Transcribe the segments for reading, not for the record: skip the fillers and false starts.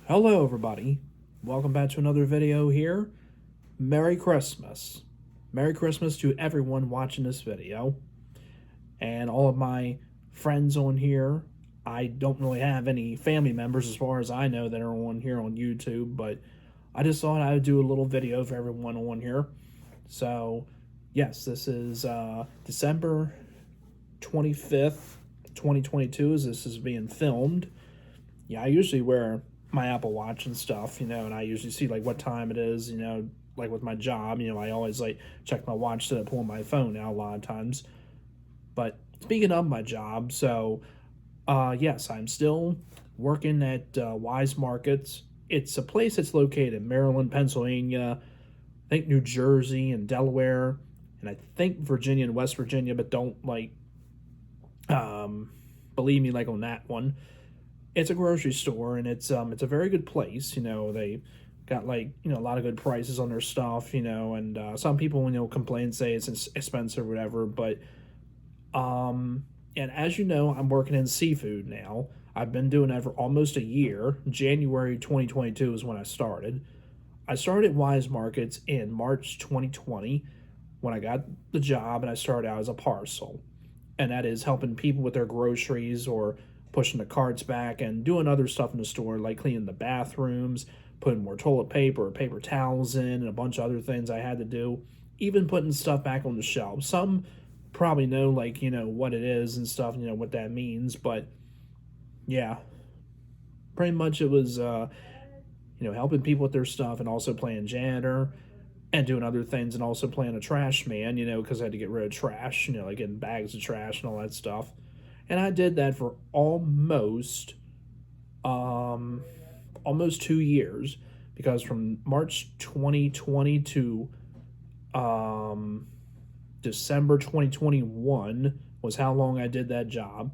Hello, everybody. Welcome back to another video here. Merry Christmas. Merry Christmas to everyone watching this video. And all of my friends on here. I don't really have any family members, as far as I know, that are on here on YouTube, but I just thought I would do a little video for everyone on here. So, yes, this is December 25th, 2022, as this is being filmed. Yeah, I usually wear my Apple Watch and stuff, and I usually see like what time it is, like with my job, I always like check my watch to pull my phone out a lot of times. But speaking of my job, so yes, I'm still working at Wise Markets. It's a place that's located in Maryland, Pennsylvania, I think New Jersey and Delaware, and I think Virginia and West Virginia, but don't believe me like on that one. It's a grocery store, and it's a very good place. They got a lot of good prices on their stuff. And some people complain and say it's expensive or whatever. But and as you know, I'm working in seafood now. I've been doing that for almost a year. January 2022 is when I started. I started at Wise Markets in March 2020 when I got the job, and I started out as a parcel, and that is helping people with their groceries or pushing the carts back and doing other stuff in the store, like cleaning the bathrooms, putting more toilet paper or paper towels in, and a bunch of other things I had to do. Even putting stuff back on the shelves. Some probably know, what it is and stuff, what that means, but yeah, pretty much it was, helping people with their stuff and also playing janitor and doing other things and also playing a trash man, because I had to get rid of trash, like getting bags of trash and all that stuff. And I did that for um, almost 2 years, because from March 2020 to um, December 2021 was how long I did that job,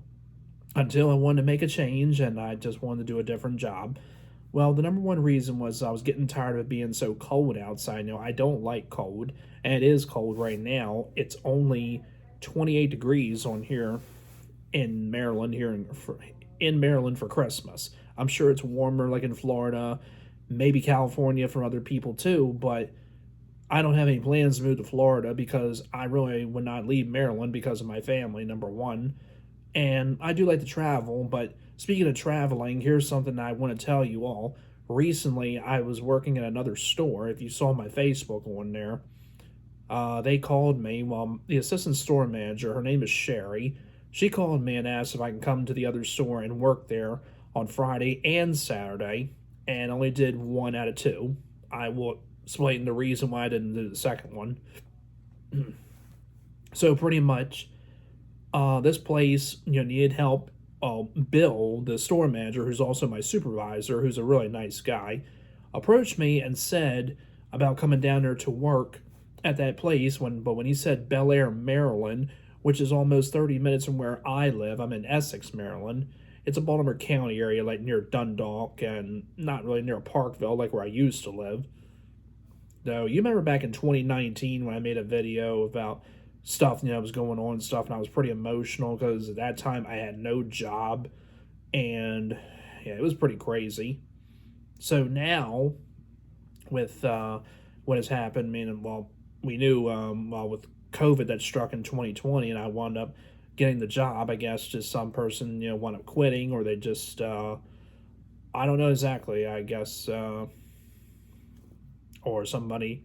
until I wanted to make a change and I just wanted to do a different job. Well, the number one reason was I was getting tired of it being so cold outside. I don't like cold, and it is cold right now. It's only 28 degrees on here in Maryland, in Maryland for Christmas. I'm sure it's warmer like in Florida, maybe California for other people too, but I don't have any plans to move to Florida because I really would not leave Maryland because of my family, number one. And I do like to travel, but speaking of traveling, here's something I want to tell you all. Recently, I was working at another store. If you saw my Facebook on there, they called me. Well, the assistant store manager, her name is Sherry. She called me and asked if I can come to the other store and work there on Friday and Saturday, and only did one out of two. I will explain the reason why I didn't do the second one. So pretty much, this place needed help. Bill, the store manager, who's also my supervisor, who's a really nice guy, approached me and said about coming down there to work at that place. When he said Bel Air, Maryland, which is almost 30 minutes from where I live, I'm in Essex, Maryland. It's a Baltimore County area, like near Dundalk, and not really near Parkville, like where I used to live. Though, you remember back in 2019 when I made a video about stuff, was going on and stuff, and I was pretty emotional because at that time I had no job, and yeah, it was pretty crazy. So now, with what has happened, meaning, well, we knew, with COVID that struck in 2020, and I wound up getting the job. I guess just some person, wound up quitting, or they just, I don't know exactly. I guess, or somebody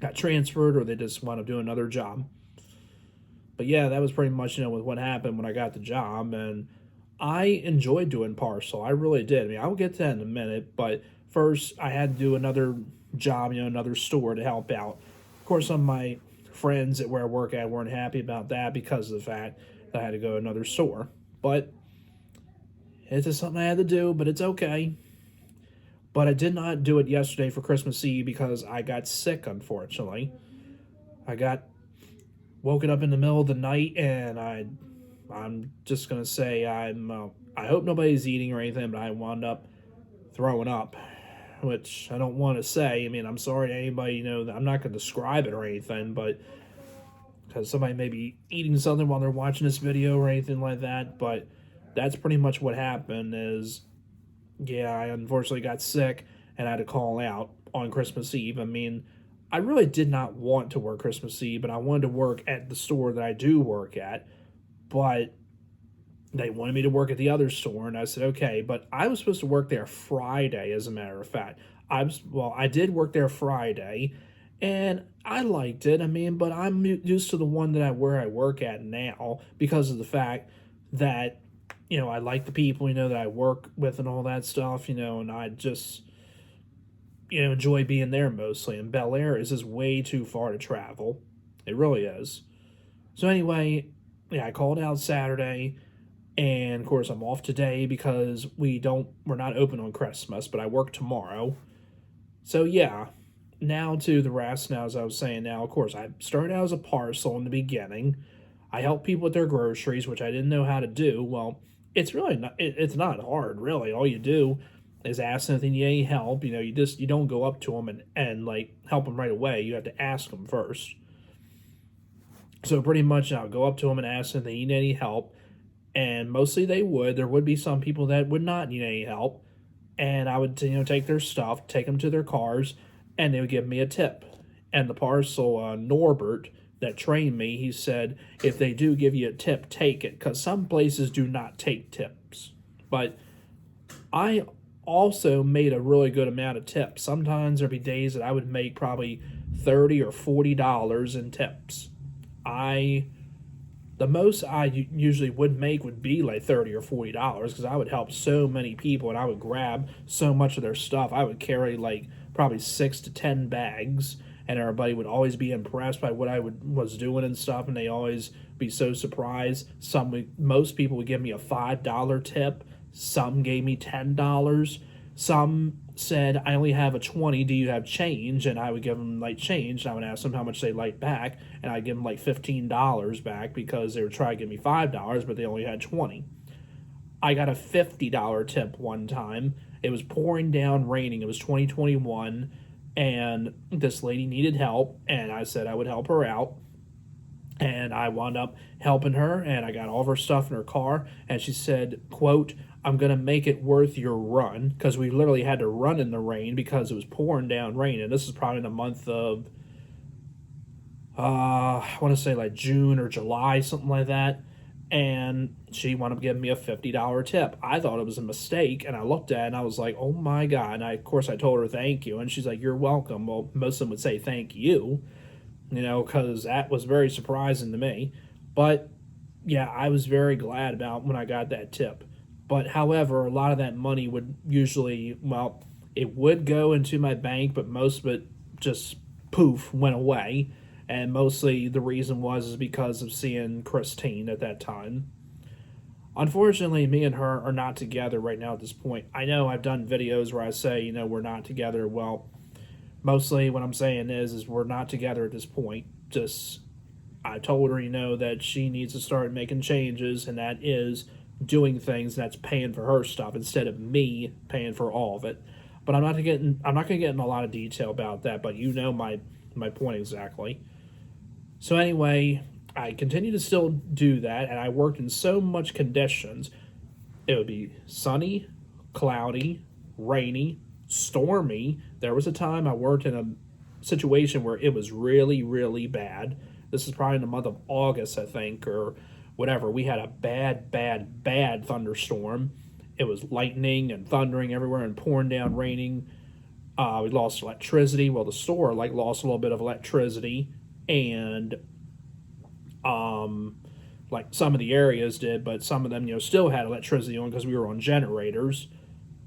got transferred, or they just wound up doing another job. But yeah, that was pretty much, with what happened when I got the job, and I enjoyed doing parcel. I really did. I mean, I'll get to that in a minute, but first I had to do another job, another store to help out. Of course, some of my friends at where I work at weren't happy about that because of the fact that I had to go to another store. But it's just something I had to do, but it's okay. But I did not do it yesterday for Christmas Eve because I got sick, unfortunately. I got woken up in the middle of the night, and I'm just gonna say I hope nobody's eating or anything, but I wound up throwing up, which I don't want to say. I mean, I'm sorry to anybody, I'm not gonna describe it or anything, but because somebody may be eating something while they're watching this video or anything like that, but that's pretty much what happened. Is Yeah, I unfortunately got sick and I had to call out on Christmas Eve. I mean, I really did not want to work Christmas Eve, but I wanted to work at the store that I do work at. But they wanted me to work at the other store, and I said okay. But I was supposed to work there Friday, as a matter of fact. I did work there Friday, and I liked it. I mean, but I'm used to the one that I work at now because of the fact that I like the people that I work with and all that stuff. And I just enjoy being there mostly. And Bel Air is just way too far to travel. It really is. So anyway, yeah, I called out Saturday, and of course I'm off today because we're not open on Christmas, but I work tomorrow. So yeah, now to the rest. Now, as I was saying, now of course I started out as a parcel in the beginning. I help people with their groceries, which I didn't know how to do. Well, it's really not. It's not hard, really. All you do is ask them if they need any help. You don't go up to them and like help them right away. You have to ask them first. So pretty much, I'll go up to them and ask them if they need any help, and mostly they would. There would be some people that would not need any help, and I would take their stuff, take them to their cars, and they would give me a tip. And the parcel Norbert that trained me, he said if they do give you a tip, take it, because some places do not take tips. But I also made a really good amount of tips. Sometimes there'd be days that I would make probably $30 or $40 in tips. I The most I usually would make would be like $30 or $40 because I would help so many people and I would grab so much of their stuff. I would carry like probably 6 to 10 bags, and everybody would always be impressed by what was doing and stuff, and they always be so surprised. Most people would give me a $5 tip. Some gave me $10. Some said, I only have a 20, do you have change? And I would give them like change, and I would ask them how much they like back, and I'd give them like $15 back because they were trying to give me $5, but they only had 20. I got a $50 tip one time. It was pouring down, raining. It was 2021, and this lady needed help, and I said I would help her out. And I wound up helping her, and I got all of her stuff in her car, and she said, quote, I'm going to make it worth your run, because we literally had to run in the rain because it was pouring down rain, and this is probably in the month of, I want to say like June or July, something like that, and she wound up giving me a $50 tip. I thought it was a mistake, and I looked at it, and I was like, oh my God, and of course I told her thank you, and she's like, you're welcome. Well, most of them would say thank you, because that was very surprising to me. But yeah, I was very glad about when I got that tip. But however, a lot of that money would usually, well, it would go into my bank, but most of it just poof went away. And mostly the reason is because of seeing Christine at that time. Unfortunately, me and her are not together right now at this point. I know I've done videos where I say, we're not together. Well, mostly what I'm saying is we're not together at this point. Just, I told her, that she needs to start making changes, and that is doing things that's paying for her stuff instead of me paying for all of it. But I'm not going to get in a lot of detail about that, but my point exactly. So anyway, I continue to still do that, and I worked in so much conditions. It would be sunny, cloudy, rainy, stormy. There was a time I worked in a situation where it was really, really bad. This is probably in the month of August, I think, or whatever. We had a bad, bad, bad thunderstorm. It was lightning and thundering everywhere and pouring down, raining. We lost electricity. Well, the store lost a little bit of electricity, and like some of the areas did, but some of them still had electricity on because we were on generators.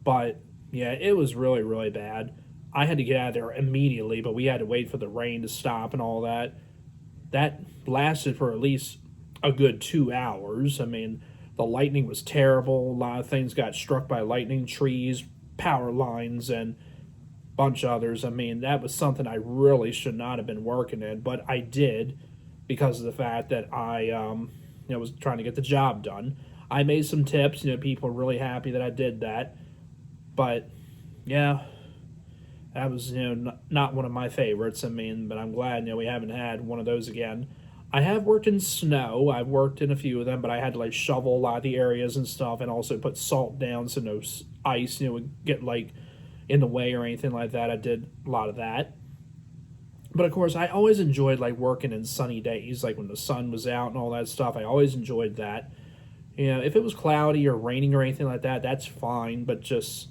But yeah, it was really, really bad. I had to get out of there immediately, but we had to wait for the rain to stop and all that. That lasted for at least a good 2 hours. I mean, the lightning was terrible. A lot of things got struck by lightning, trees, power lines, and a bunch of others. I mean, that was something I really should not have been working in, but I did because of the fact that I was trying to get the job done. I made some tips. People were really happy that I did that. But yeah, that was not one of my favorites. I mean, but I'm glad we haven't had one of those again. I have worked in snow. I've worked in a few of them, but I had to shovel a lot of the areas and stuff, and also put salt down so no ice, would get like in the way or anything like that. I did a lot of that. But of course, I always enjoyed like working in sunny days, like when the sun was out and all that stuff. I always enjoyed that. If it was cloudy or raining or anything like that, that's fine, but just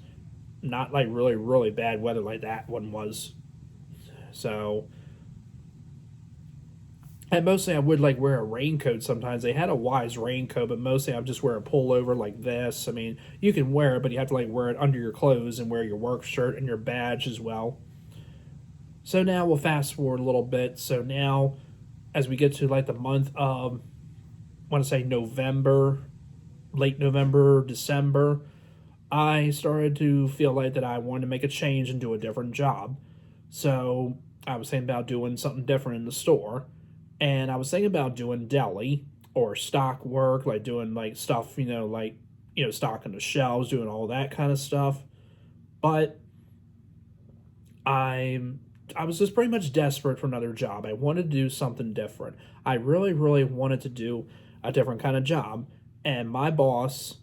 not like really, really bad weather like that one was. So, and mostly I would like wear a raincoat sometimes. They had a Wise raincoat, but mostly I would just wear a pullover like this. I mean, you can wear it, but you have to like wear it under your clothes and wear your work shirt and your badge as well. So now we'll fast forward a little bit. So now, as we get to like the month of, I want to say November, late November, December, I started to feel like that I wanted to make a change and do a different job. So I was thinking about doing something different in the store. And I was thinking about doing deli or stock work, like doing like stuff, like, stocking the shelves, doing all that kind of stuff. But I was just pretty much desperate for another job. I wanted to do something different. I really, really wanted to do a different kind of job. And my boss,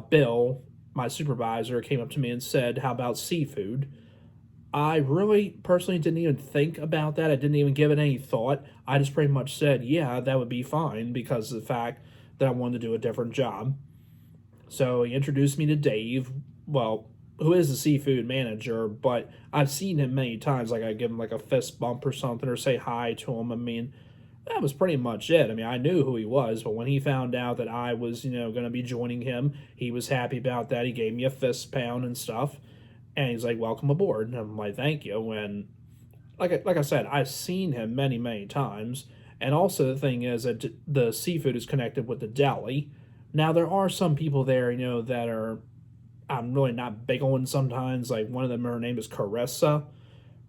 Bill, my supervisor, came up to me and said, "How about seafood?" I really personally didn't even think about that. I didn't even give it any thought. I just pretty much said, yeah, that would be fine because of the fact that I wanted to do a different job. So he introduced me to Dave, well, who is the seafood manager, but I've seen him many times. Like I give him like a fist bump or something or say hi to him. I mean, that was pretty much it. I mean, I knew who he was, but when he found out that I was, going to be joining him, he was happy about that. He gave me a fist pound and stuff. And he's like, "Welcome aboard." And I'm like, "Thank you." And like I said, I've seen him many, many times. And also the thing is that the seafood is connected with the deli. Now there are some people there, that are I'm really not big on sometimes. Like one of them, her name is Carissa.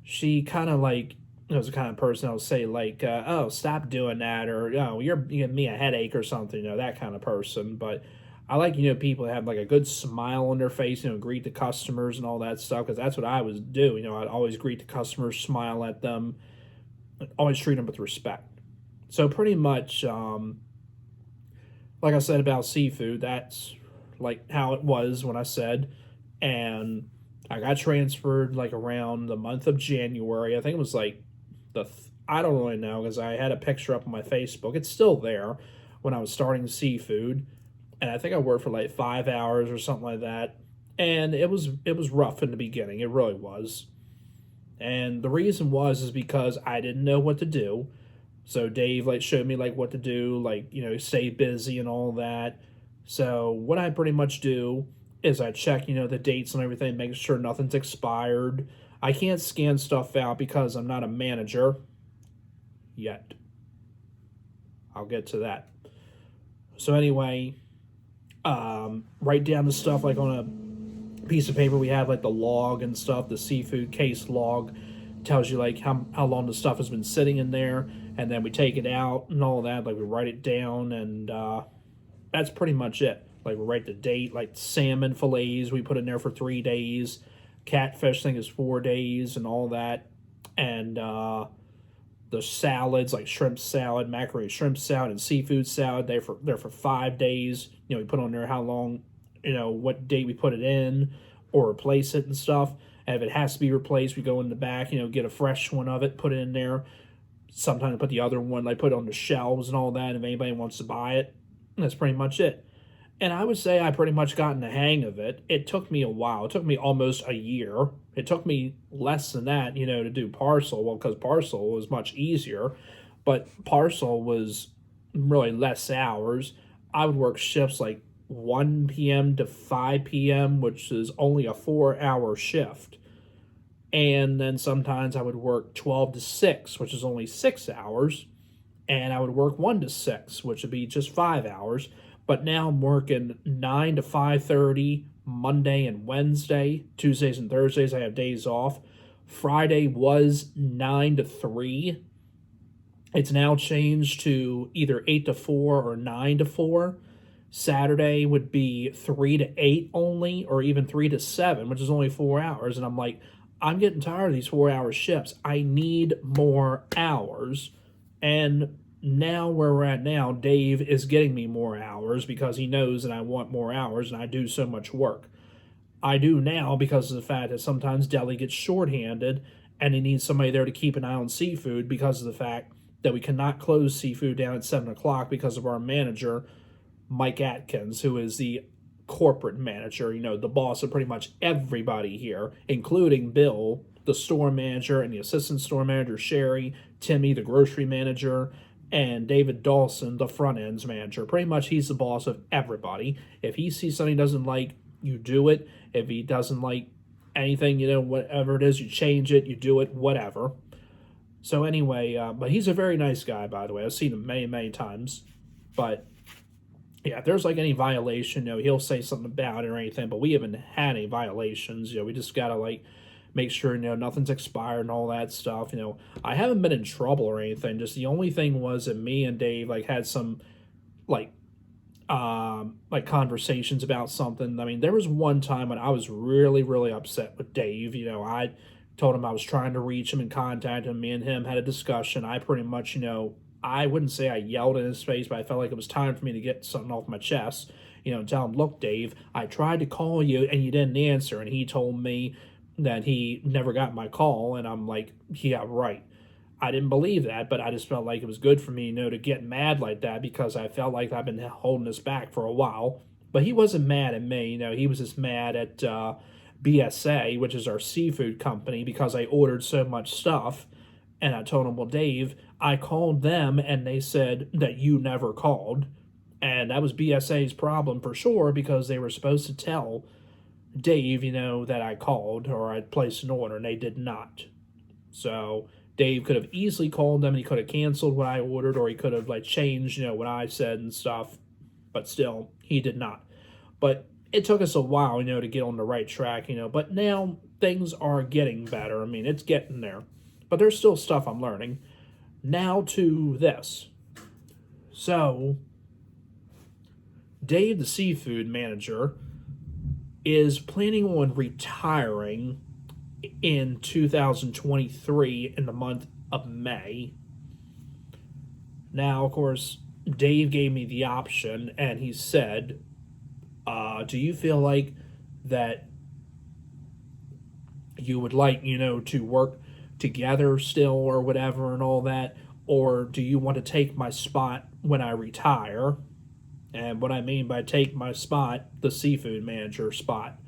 She kind of like was the kind of person I'll say like, "Oh, stop doing that," or "Oh, you're giving me a headache" or something. That kind of person. But I like, people that have like a good smile on their face, greet the customers and all that stuff, because that's what I was do. I'd always greet the customers, smile at them, always treat them with respect. So pretty much, like I said about seafood, that's like how it was when I said, and I got transferred like around the month of January. I think it was like I don't really know because I had a picture up on my Facebook. It's still there when I was starting seafood, and I think I worked for like 5 hours or something like that. And it was rough in the beginning. It really was. And the reason is because I didn't know what to do. So Dave like showed me like what to do, like, stay busy and all that. So what I pretty much do is I check, the dates and everything, make sure nothing's expired. I can't scan stuff out because I'm not a manager yet. I'll get to that. So anyway, write down the stuff like on a piece of paper. We have like the log and stuff, the seafood case log tells you like how long the stuff has been sitting in there, and then we take it out and all that. Like we write it down, and that's pretty much it. Like we write the date, like salmon fillets we put in there for 3 days, catfish thing is 4 days, and all that, and the salads like shrimp salad, macaroni shrimp salad, and seafood salad. They're for 5 days. We put on there how long, what date we put it in, or replace it and stuff. And if it has to be replaced, we go in the back, get a fresh one of it, put it in there. Sometimes I put the other one, like put it on the shelves and all that. If anybody wants to buy it, and that's pretty much it. And I would say I pretty much gotten the hang of it. It took me a while. It took me almost a year. It took me less than that, to do parcel. Well, because parcel was much easier, but parcel was really less hours. I would work shifts like 1 p.m. to 5 p.m., which is only a 4-hour shift. And then sometimes I would work 12 to 6, which is only 6 hours. And I would work 1 to 6, which would be just 5 hours. But now I'm working 9 to 5:30 Monday and Wednesday. Tuesdays and Thursdays I have days off. Friday was 9 to 3. It's now changed to either 8 to 4 or 9 to 4. Saturday would be 3 to 8 only, or even 3 to 7, which is only 4 hours. And I'm like, I'm getting tired of these 4-hour shifts. I need more hours. And now where we're at now, Dave is getting me more hours because he knows that I want more hours and I do so much work. I do now because of the fact that sometimes deli gets shorthanded and he needs somebody there to keep an eye on seafood because of the fact that we cannot close seafood down at 7 o'clock because of our manager, Mike Atkins, who is the corporate manager, the boss of pretty much everybody here, including Bill, the store manager, and the assistant store manager, Sherry, Timmy, the grocery manager, and David Dawson, the front ends manager. Pretty much he's the boss of everybody. If he sees something he doesn't like, you do it. If he doesn't like anything, whatever it is, you change it, you do it, whatever. So anyway, but he's a very nice guy, by the way. I've seen him many, many times. But yeah, if there's like any violation, he'll say something about it or anything, but we haven't had any violations. We just gotta like make sure, nothing's expired and all that stuff. I haven't been in trouble or anything. Just the only thing was that me and Dave like had some like conversations about something. I mean, there was one time when I was really, really upset with Dave. I told him I was trying to reach him and contact him. Me and him had a discussion. I pretty much, I wouldn't say I yelled in his face, but I felt like it was time for me to get something off my chest. Tell him, look, Dave, I tried to call you and you didn't answer. And he told me that he never got my call. And I'm like, yeah, right. I didn't believe that, but I just felt like it was good for me, to get mad like that because I felt like I've been holding this back for a while. But he wasn't mad at me. He was just mad at BSA, which is our seafood company, because I ordered so much stuff. And I told him, well, Dave, I called them and they said that you never called. And that was BSA's problem for sure, because they were supposed to tell Dave, that I called or I'd placed an order, and they did not. So Dave could have easily called them and he could have canceled what I ordered, or he could have like changed, what I said and stuff. But still, he did not. But it took us a while, to get on the right track, But now things are getting better. I mean, it's getting there. But there's still stuff I'm learning. Now to this. So, Dave, the seafood manager, is planning on retiring in 2023 in the month of May. Now, of course, Dave gave me the option, and he said, do you feel like that you would like, to work together still or whatever and all that, or do you want to take my spot when I retire? And what I mean by take my spot, the seafood manager spot.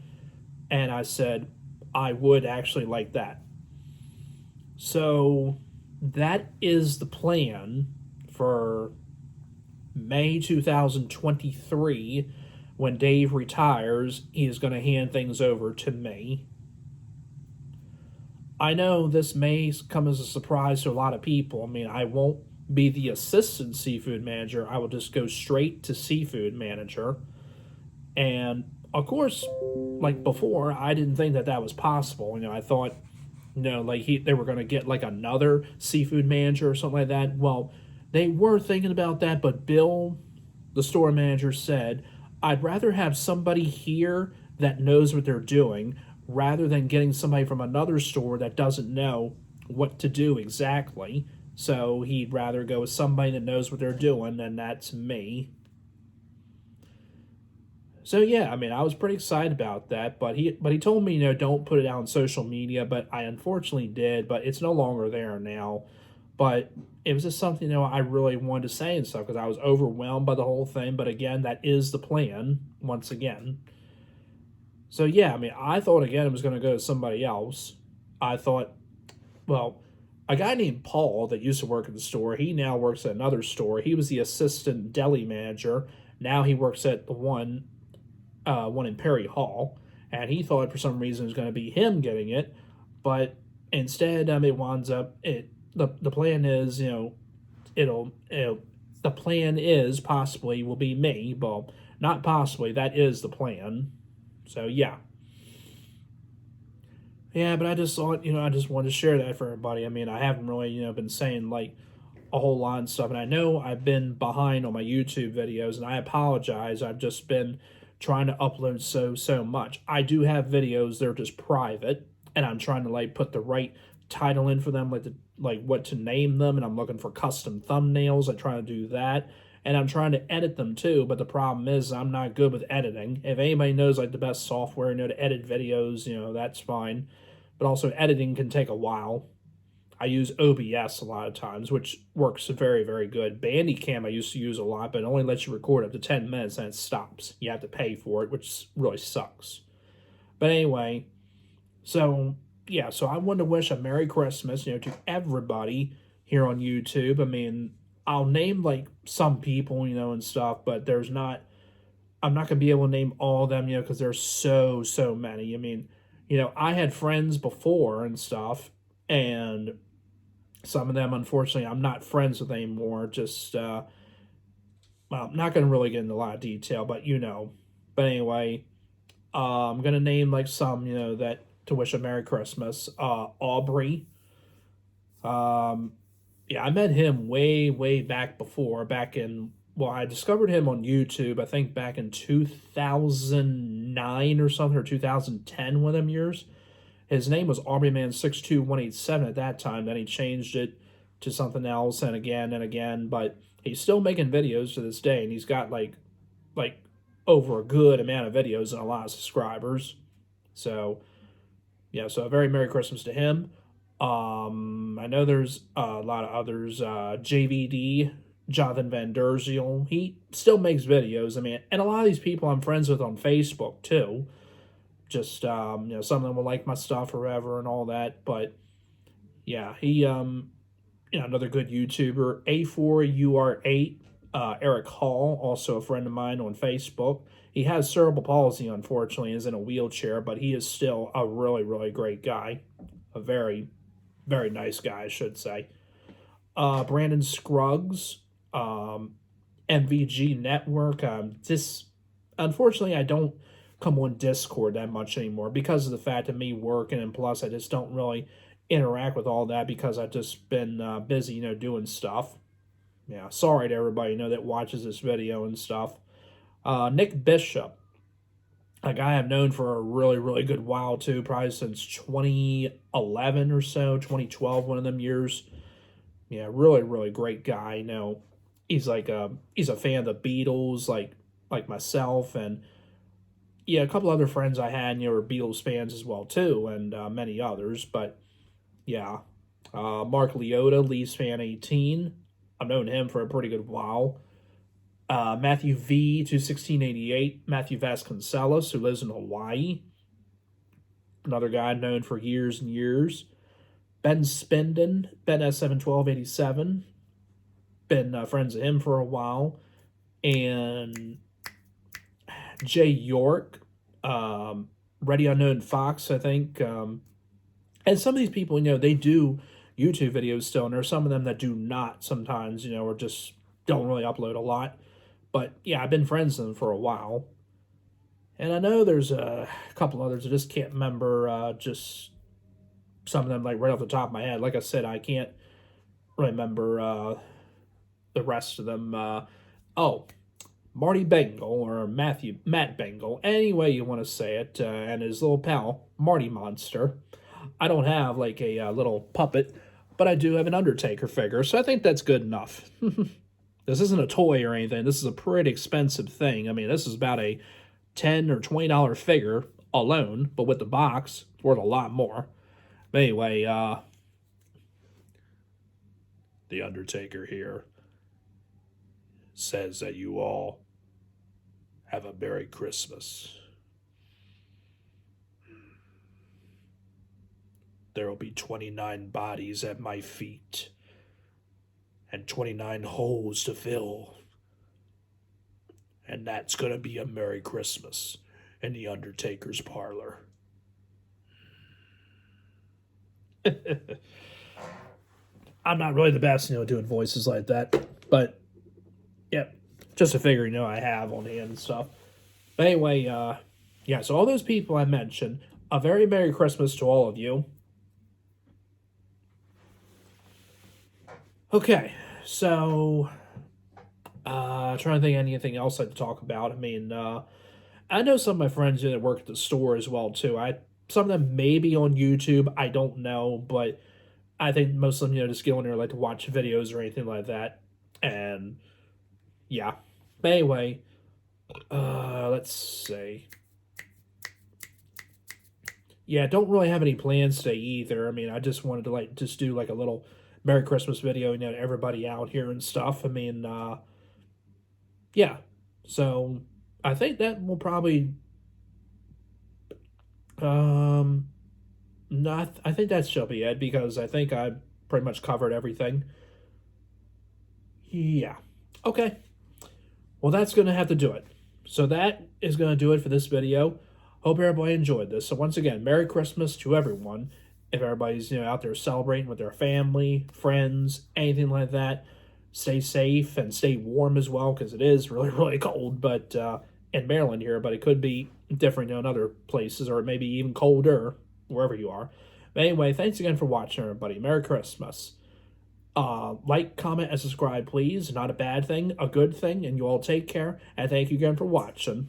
And I said, I would actually like that. So that is the plan for May 2023. When Dave retires, he is going to hand things over to me. I know this may come as a surprise to a lot of people. I mean, I won't be the assistant seafood manager. I will just go straight to seafood manager. And of course, like before, I didn't think that was possible. I thought, like they were going to get like another seafood manager or something like that. Well, they were thinking about that, but Bill, the store manager, said, I'd rather have somebody here that knows what they're doing rather than getting somebody from another store that doesn't know what to do exactly. So he'd rather go with somebody that knows what they're doing, and that's me. So yeah, I mean, I was pretty excited about that, but he told me, don't put it out on social media, but I unfortunately did, but it's no longer there now. But it was just something, I really wanted to say and stuff because I was overwhelmed by the whole thing. But again, that is the plan, once again. So yeah, I mean, I thought again it was going to go to somebody else. I thought, well, a guy named Paul that used to work at the store, he now works at another store. He was the assistant deli manager. Now he works at the one in Perry Hall. And he thought for some reason it was going to be him getting it. But instead, it winds up, the plan is, the plan is possibly will be me. Well, not possibly, that is the plan. So, yeah. Yeah, but I just thought, I just wanted to share that for everybody. I mean, I haven't really, been saying, like, a whole lot of stuff. And I know I've been behind on my YouTube videos, and I apologize. I've just been trying to upload so much. I do have videos, they're just private, and I'm trying to, like, put the right title in for them, like what to name them, and I'm looking for custom thumbnails. I try to do that. and I'm trying to edit them too, but the problem is I'm not good with editing. If anybody knows like the best software, to edit videos, that's fine. But also editing can take a while. I use OBS a lot of times, which works very, very good. Bandicam I used to use a lot, but it only lets you record up to 10 minutes and it stops. You have to pay for it, which really sucks. But anyway, so yeah, so I wanted to wish a Merry Christmas, to everybody here on YouTube. I mean, I'll name like some people, and stuff, but I'm not gonna be able to name all of them, because there's so many. I mean, I had friends before and stuff, and some of them, unfortunately, I'm not friends with anymore. Just, well, I'm not going to really get into a lot of detail, but But anyway, I'm going to name like some, that to wish a Merry Christmas. Aubrey. Yeah, I met him way back before, I discovered him on YouTube, I think back in 2009 or something, or 2010, one of them years. His name was AubreyMan62187 at that time. Then he changed it to something else, and again. But he's still making videos to this day, and he's got like over a good amount of videos and a lot of subscribers. So yeah, so a very Merry Christmas to him. I know there's a lot of others. JVD, Jonathan Van Derziel. He still makes videos. I mean, and a lot of these people I'm friends with on Facebook too. Just some of them will like my stuff or whatever and all that, but yeah, he another good YouTuber, A4UR8, Eric Hall, also a friend of mine on Facebook. He has cerebral palsy, unfortunately, is in a wheelchair, but he is still a really great guy, a very nice guy, I should say. Brandon Scruggs, MVG Network. Unfortunately, I don't come on Discord that much anymore because of the fact of me working, and plus I just don't really interact with all that because I've just been busy, doing stuff. Yeah, sorry to everybody, that watches this video and stuff. Nick Bishop, a guy I've known for a really good while too, probably since 2011 or so, 2012, one of them years. Yeah, really great guy. He's he's a fan of the Beatles, like myself, and yeah, a couple other friends I had, were Beatles fans as well, too, and many others. But, yeah. Mark Leota, Leafs fan 18. I've known him for a pretty good while. Matthew V, 21688. Matthew Vasconcelos, who lives in Hawaii. Another guy I've known for years and years. Ben Spindon, Ben S71287. Been friends with him for a while. And Jay York, Ready Unknown Fox, I think. And some of these people, they do YouTube videos still, and there's some of them that do not sometimes, or just don't really upload a lot. But yeah, I've been friends with them for a while. And I know there's a couple others, I just can't remember just some of them like right off the top of my head. Like I said, I can't remember the rest of them. Marty Bengal, or Matt Bengal, any way you want to say it, and his little pal, Marty Monster. I don't have like a little puppet, but I do have an Undertaker figure, so I think that's good enough. This isn't a toy or anything. This is a pretty expensive thing. I mean, this is about a $10 or $20 figure alone, but with the box, it's worth a lot more. But anyway, the Undertaker here says that you all have a Merry Christmas. There will be 29 bodies at my feet and 29 holes to fill. And that's going to be a Merry Christmas in the Undertaker's parlor. I'm not really the best, doing voices like that, but yeah, just a figure, I have on hand and stuff. But anyway, yeah, so all those people I mentioned, a very Merry Christmas to all of you. Okay, so trying to think of anything else I'd talk about. I mean, I know some of my friends that work at the store as well too. Some of them may be on YouTube. I don't know, but I think most of them, just get on there like to watch videos or anything like that. And yeah. But anyway, let's see. Yeah, don't really have any plans today either. I mean, I just wanted to just do like a little Merry Christmas video, you know, to everybody out here and stuff. I mean, yeah. So I think that will probably not. I think that shall be it because I think I pretty much covered everything. Yeah. Okay. Well, that's gonna have to do it. So that is gonna do it for this video. Hope everybody enjoyed this. So once again, Merry Christmas to everyone. If everybody's out there celebrating with their family, friends, anything like that, stay safe and stay warm as well because it is really really cold. But in Maryland here, but it could be different in other places or maybe even colder wherever you are. But anyway, thanks again for watching, everybody. Merry Christmas. Like, comment, and subscribe, please. Not a bad thing, a good thing, and you all take care. And thank you again for watching.